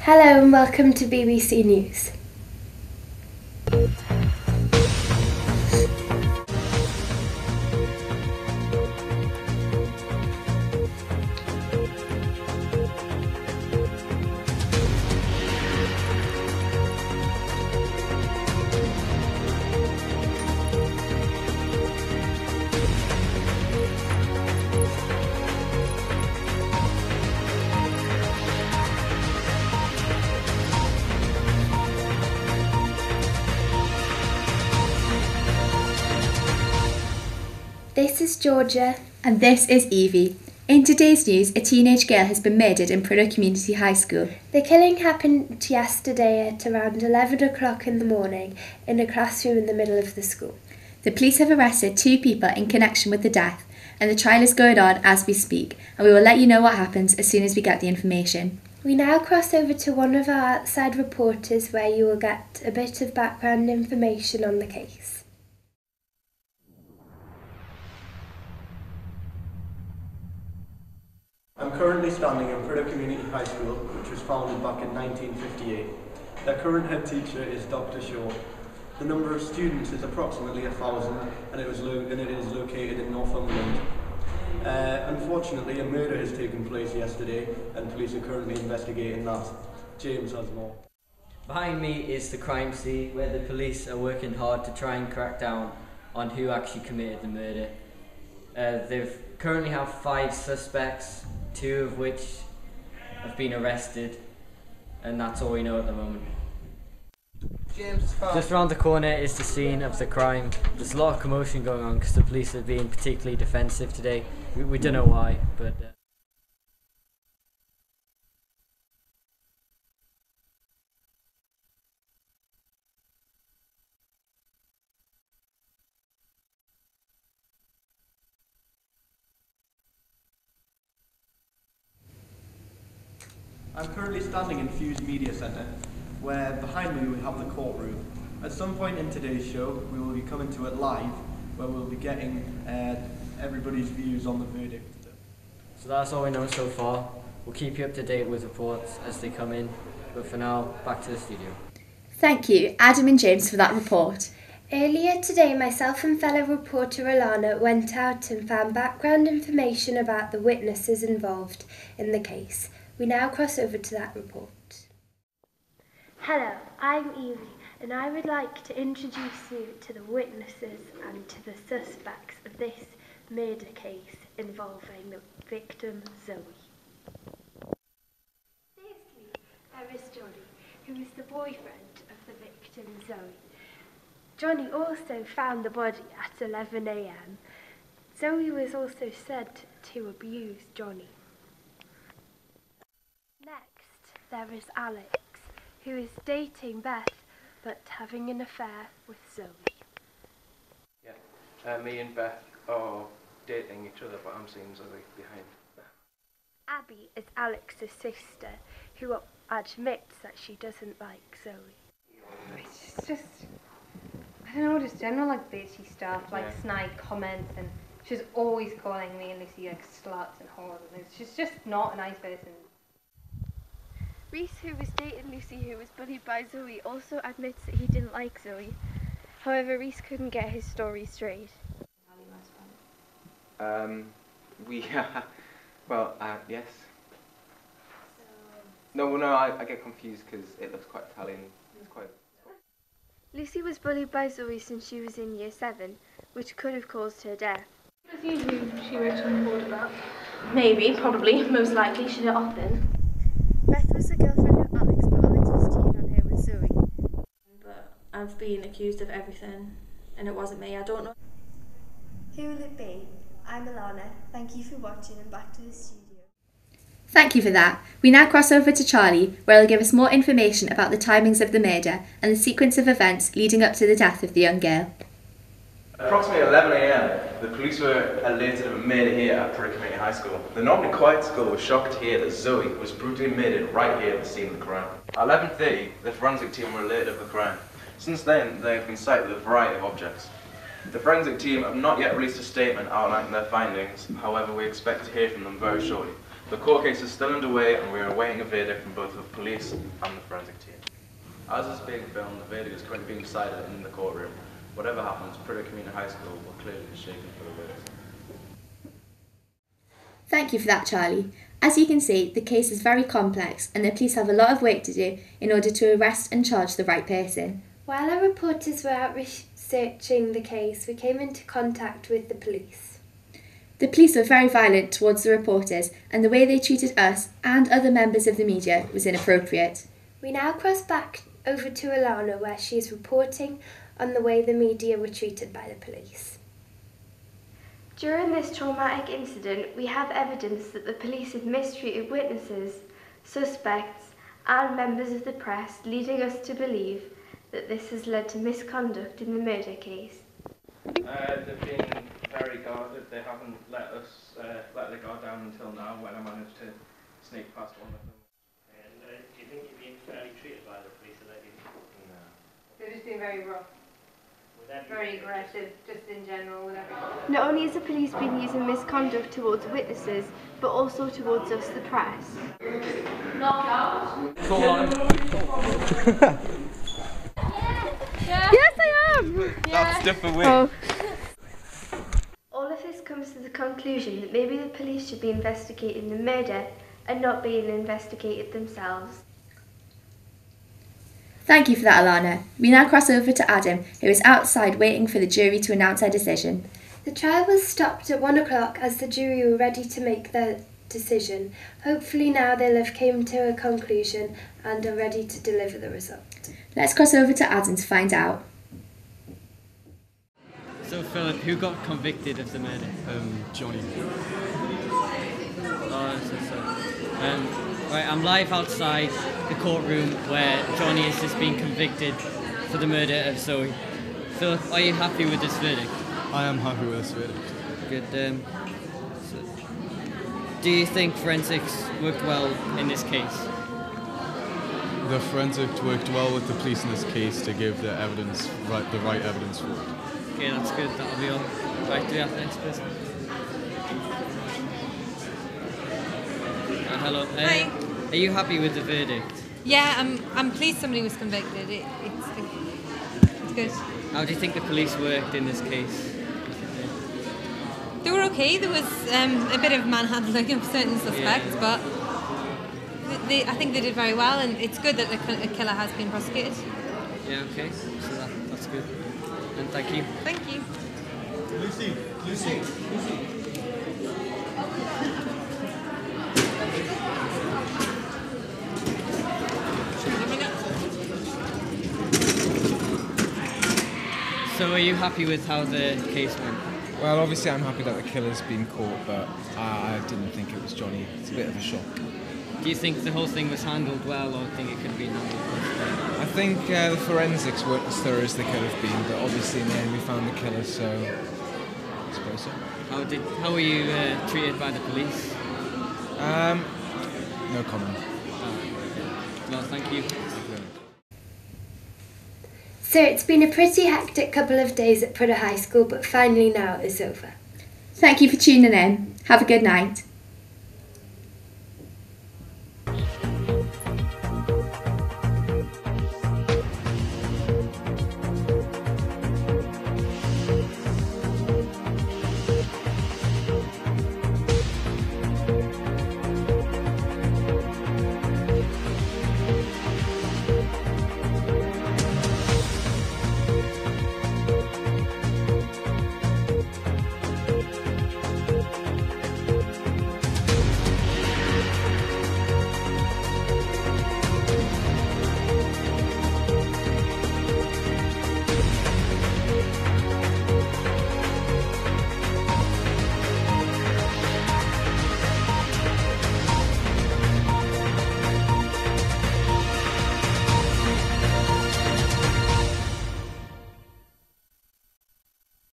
Hello and welcome to BBC News. This is Georgia. And this is Evie. In today's news, a teenage girl has been murdered in Prudhoe Community High School. The killing happened yesterday at around 11 o'clock in the morning in a classroom in the middle of the school. The police have arrested 2 people in connection with the death, and the trial is going on as we speak, and we will let you know what happens as soon as we get the information. We now cross over to one of our outside reporters where you will get a bit of background information on the case. I'm currently standing in Prudhoe Community High School, which was founded back in 1958. Their current head teacher is Dr. Shaw. The number of students is approximately 1,000 and it is located in Northumberland. Unfortunately, a murder has taken place yesterday and police are currently investigating that. James has more. Behind me is the crime scene where the police are working hard to try and crack down on who actually committed the murder. They currently have 5 suspects, 2 of which have been arrested, and that's all we know at the moment. Just around the corner is the scene of the crime. There's a lot of commotion going on because the police are being particularly defensive today. We don't know why, but... I'm currently standing in Fuse Media Centre, where behind me we have the courtroom. At some point in today's show, we will be coming to it live, where we'll be getting everybody's views on the verdict. So that's all we know so far. We'll keep you up to date with reports as they come in, but for now, back to the studio. Thank you, Adam and James, for that report. Earlier today, myself and fellow reporter Alana went out and found background information about the witnesses involved in the case. We now cross over to that report. Hello, I'm Evie, and I would like to introduce you to the witnesses and to the suspects of this murder case involving the victim Zoe. Firstly, there is Johnny, who is the boyfriend of the victim Zoe. Johnny also found the body at 11 a.m. Zoe was also said to abuse Johnny. Next, there is Alex, who is dating Beth, but having an affair with Zoe. Yeah, me and Beth are dating each other, but I'm seeing Zoe behind Beth. Abby is Alex's sister, who admits that she doesn't like Zoe. It's just, I don't know, just general like bitchy stuff, like snide comments, and she's always calling me and Lucy like sluts and whores, and she's just not a nice person. Reese, who was dating Lucy, who was bullied by Zoe, also admits that he didn't like Zoe. However, Reese couldn't get his story straight. Yes. No, I get confused because it looks quite Italian. It's quite... Lucy was bullied by Zoe since she was in year 7, which could have caused her death. Was you who she wrote on the board about? Maybe, probably, most likely, should it have been. Beth was the girlfriend of Alex, but Alex was cheating on her with Zoe. But I've been accused of everything, and it wasn't me, I don't know. Who will it be? I'm Alana. Thank you for watching and back to the studio. Thank you for that. We now cross over to Charlie, where he'll give us more information about the timings of the murder and the sequence of events leading up to the death of the young girl. Approximately 11 a.m, the police were alerted of a murder here at Prudhoe Community High School. The normally quiet school was shocked to hear that Zoe was brutally murdered right here at the scene of the crime. At 11:30, the forensic team were alerted of the crime. Since then, they have been cited with a variety of objects. The forensic team have not yet released a statement outlining their findings, however we expect to hear from them very shortly. The court case is still underway and we are awaiting a verdict from both the police and the forensic team. As is being filmed, the verdict is currently being decided in the courtroom. Whatever happens, Prudhoe Community High School will clearly be shaken for the verdict. Thank you for that, Charlie. As you can see, the case is very complex and the police have a lot of work to do in order to arrest and charge the right person. While our reporters were out researching the case, we came into contact with the police. The police were very violent towards the reporters and the way they treated us and other members of the media was inappropriate. We now cross back over to Alana where she is reporting on the way the media were treated by the police. During this traumatic incident, we have evidence that the police had mistreated witnesses, suspects and members of the press, leading us to believe that this has led to misconduct in the murder case. They've been very guarded. They haven't let their guard down until now when I managed to sneak past one of them. And do you think you've been fairly treated by the police? Or No. They've just been very rough, very aggressive, just in general with everything. Not only has the police been using misconduct towards witnesses, but also towards us, the press. Yes, I am! That's different way. Oh. All of this comes to the conclusion that maybe the police should be investigating the murder and not being investigated themselves. Thank you for that, Alana. We now cross over to Adam, who is outside waiting for the jury to announce their decision. The trial was stopped at 1 o'clock as the jury were ready to make their decision. Hopefully now they'll have came to a conclusion and are ready to deliver the result. Let's cross over to Adam to find out. So Philip, who got convicted of the murder? Johnny. Oh, so sorry. Right, I'm live outside the courtroom where Johnny has just been convicted for the murder of Zoe. Philip, are you happy with this verdict? I am happy with this verdict. Good. Do you think forensics worked well in this case? The forensics worked well with the police in this case to give the evidence, the right evidence for it. Okay, that's good. That'll be all. Right, do we have the next person? Hello. Hi. Are you happy with the verdict? Yeah, I'm pleased somebody was convicted. It's good. How do you think the police worked in this case? They were okay. There was a bit of manhandling of certain suspects, but I think they did very well, and it's good that the killer has been prosecuted. Yeah, okay. So that's good. And thank you. Thank you. Lucy. So are you happy with how the case went? Well, obviously I'm happy that the killer's been caught, but I didn't think it was Johnny. It's a bit of a shock. Do you think the whole thing was handled well, or do you think it could have been handled better? I think the forensics weren't as thorough as they could have been, but obviously in the end we found the killer, so I suppose so. How were you treated by the police? No comment. Well, thank you. So it's been a pretty hectic couple of days at Prudhoe High School, but finally now it's over. Thank you for tuning in. Have a good night.